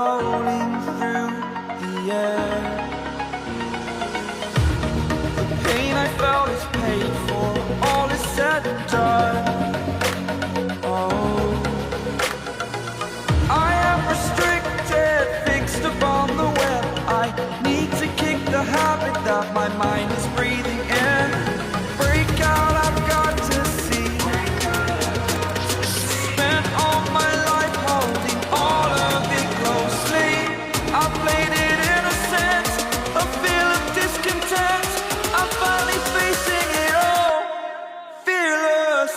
floating through the air. The pain I felt is paid for, all is said and done. Oh, I am restricted, fixed upon the web. I need to kick the habit that my mind is breathing in. Break out, I've got to see. Spent all my life holding all of it closely. I played it innocent, a feel of discontent. I'm finally facing it all, fearless.